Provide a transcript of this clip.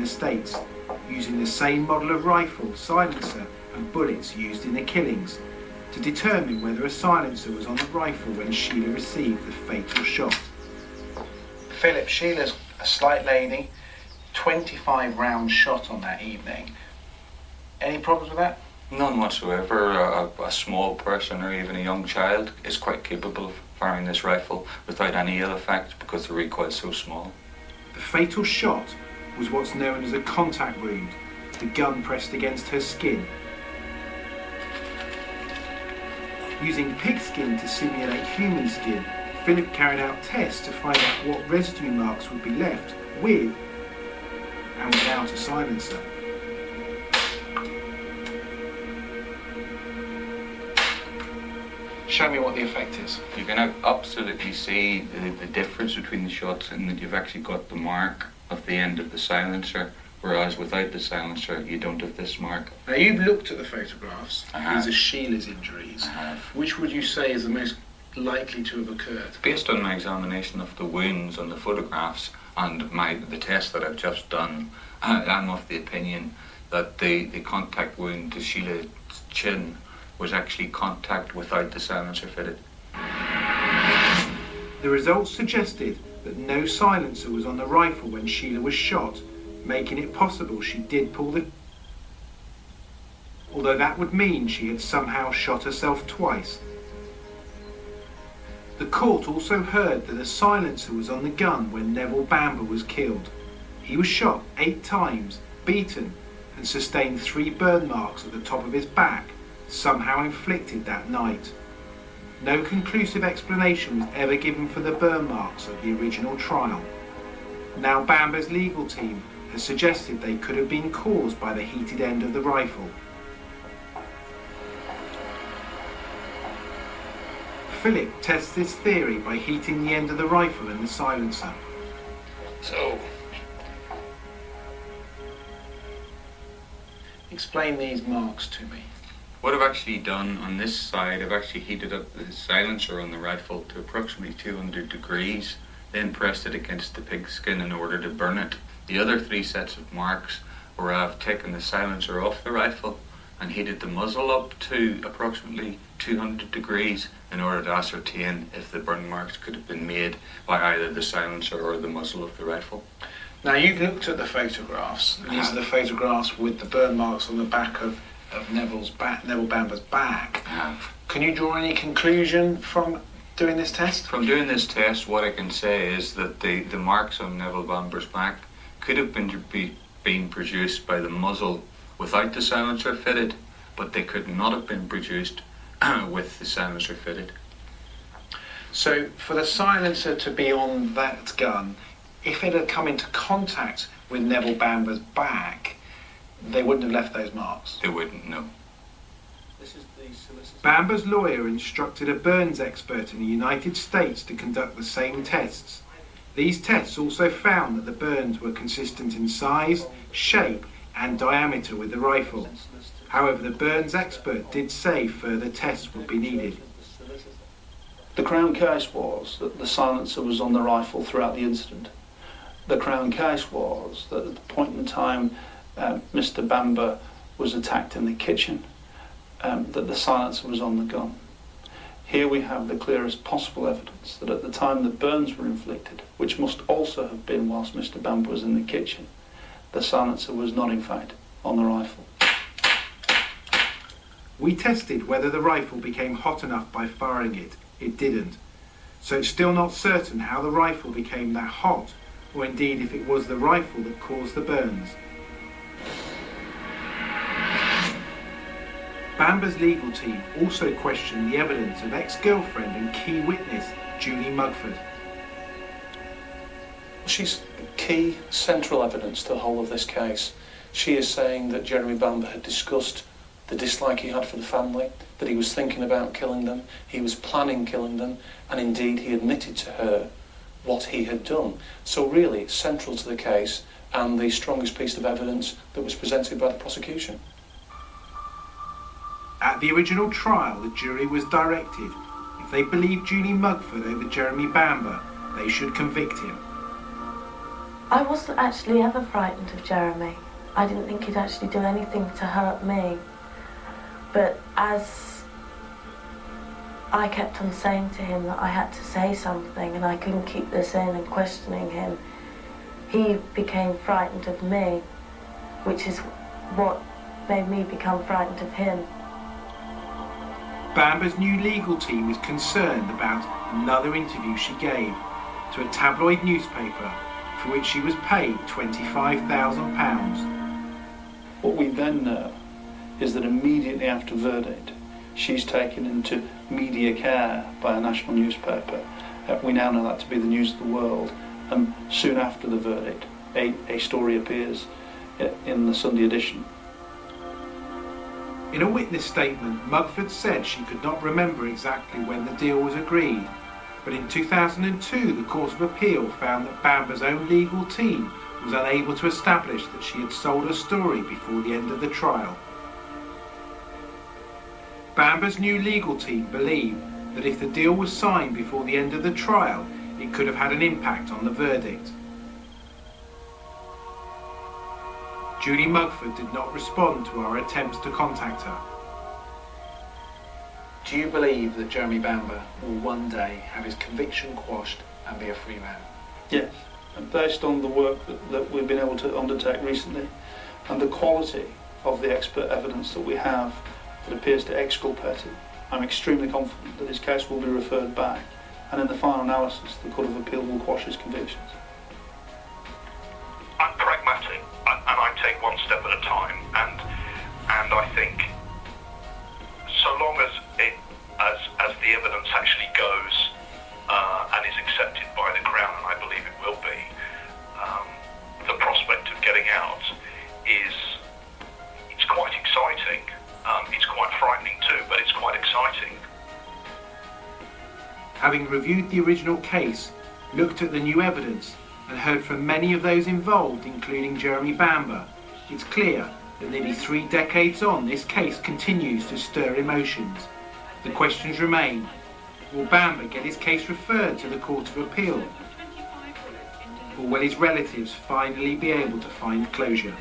the States, using the same model of rifle, silencer and bullets used in the killings, to determine whether a silencer was on the rifle when Sheila received the fatal shot. Philip, Sheila's a slight lady, 25 round shot on that evening. Any problems with that? None whatsoever. A small person or even a young child is quite capable of firing this rifle without any ill effect because the recoil is so small. The fatal shot was what's known as a contact wound, the gun pressed against her skin. Using pig skin to simulate human skin, Philip carried out tests to find out what residue marks would be left with and without a silencer. Show me what the effect is. You can absolutely see the difference between the shots in that you've actually got the mark of the end of the silencer, whereas without the silencer you don't have this mark. Now you've looked at the photographs. These are Sheila's injuries. I have. Which would you say is the most likely to have occurred? Based on my examination of the wounds on the photographs and the test that I've just done, I'm of the opinion that the contact wound to Sheila's chin was actually contact without the silencer fitted. The results suggested that no silencer was on the rifle when Sheila was shot, making it possible she did pull the... although that would mean she had somehow shot herself twice. The court also heard that a silencer was on the gun when Neville Bamber was killed. He was shot 8 times, beaten, and sustained 3 burn marks at the top of his back, somehow inflicted that night. No conclusive explanation was ever given for the burn marks of the original trial. Now Bamber's legal team has suggested they could have been caused by the heated end of the rifle. Philip tests this theory by heating the end of the rifle and the silencer. So, explain these marks to me. what I've actually done on this side, I've actually heated up the silencer on the rifle to approximately 200 degrees, then pressed it against the pig skin in order to burn it. The other 3 sets of marks where I've taken the silencer off the rifle and heated the muzzle up to approximately 200 degrees in order to ascertain if the burn marks could have been made by either the silencer or the muzzle of the rifle. Now you've looked at the photographs. These are the photographs with the burn marks on the back of Neville Bamber's back. Can you draw any conclusion from doing this test? From doing this test, what I can say is that the marks on Neville Bamber's back could have been produced by the muzzle without the silencer fitted, but they could not have been produced with the silencer fitted. So for the silencer to be on that gun, if it had come into contact with Neville Bamber's back, they wouldn't have left those marks? They wouldn't, no. Bamber's lawyer instructed a burns expert in the United States to conduct the same tests. These tests also found that the burns were consistent in size, shape and diameter with the rifle. However, the burns expert did say further tests would be needed. The Crown case was that the silencer was on the rifle throughout the incident. The Crown case was that at the point in time Mr. Bamber was attacked in the kitchen, that the silencer was on the gun. Here we have the clearest possible evidence that at the time the burns were inflicted, which must also have been whilst Mr. Bamber was in the kitchen, the silencer was not in fact on the rifle. We tested whether the rifle became hot enough by firing it. It didn't. So it's still not certain how the rifle became that hot, or indeed if it was the rifle that caused the burns. Bamber's legal team also questioned the evidence of ex-girlfriend and key witness Julie Mugford. She's key central evidence to the whole of this case. She is saying that Jeremy Bamber had discussed the dislike he had for the family, that he was thinking about killing them, he was planning killing them, and indeed he admitted to her what he had done. So really it's central to the case and the strongest piece of evidence that was presented by the prosecution. At the original trial, the jury was directed, if they believed Julie Mugford over Jeremy Bamber, they should convict him. I wasn't actually ever frightened of Jeremy. I didn't think he'd actually do anything to hurt me. But as I kept on saying to him that I had to say something and I couldn't keep this in and questioning him, he became frightened of me, which is what made me become frightened of him. Bamber's new legal team is concerned about another interview she gave to a tabloid newspaper for which she was paid £25,000. What we then know is that immediately after verdict, she's taken into media care by a national newspaper. We now know that to be the News of the World, and soon after the verdict, a story appears in the Sunday edition. In a witness statement, Mugford said she could not remember exactly when the deal was agreed, but in 2002 the Court of Appeal found that Bamber's own legal team was unable to establish that she had sold her story before the end of the trial. Bamber's new legal team believe that if the deal was signed before the end of the trial, it could have had an impact on the verdict. Julie Mugford did not respond to our attempts to contact her. Do you believe that Jeremy Bamber will one day have his conviction quashed and be a free man? Yes, and based on the work that we've been able to undertake recently and the quality of the expert evidence that we have that appears to exculpate him, I'm extremely confident that his case will be referred back, and in the final analysis the Court of Appeal will quash his convictions. I'm pragmatic, and I take one step at a time, and I think so long as the evidence actually goes and is accepted by the Crown, and I believe it will be, the prospect of getting out it's quite exciting. It's quite frightening too, but it's quite exciting. Having reviewed the original case, looked at the new evidence, and heard from many of those involved, including Jeremy Bamber, it's clear that nearly 3 decades on, this case continues to stir emotions. The questions remain: will Bamber get his case referred to the Court of Appeal? Or will his relatives finally be able to find closure?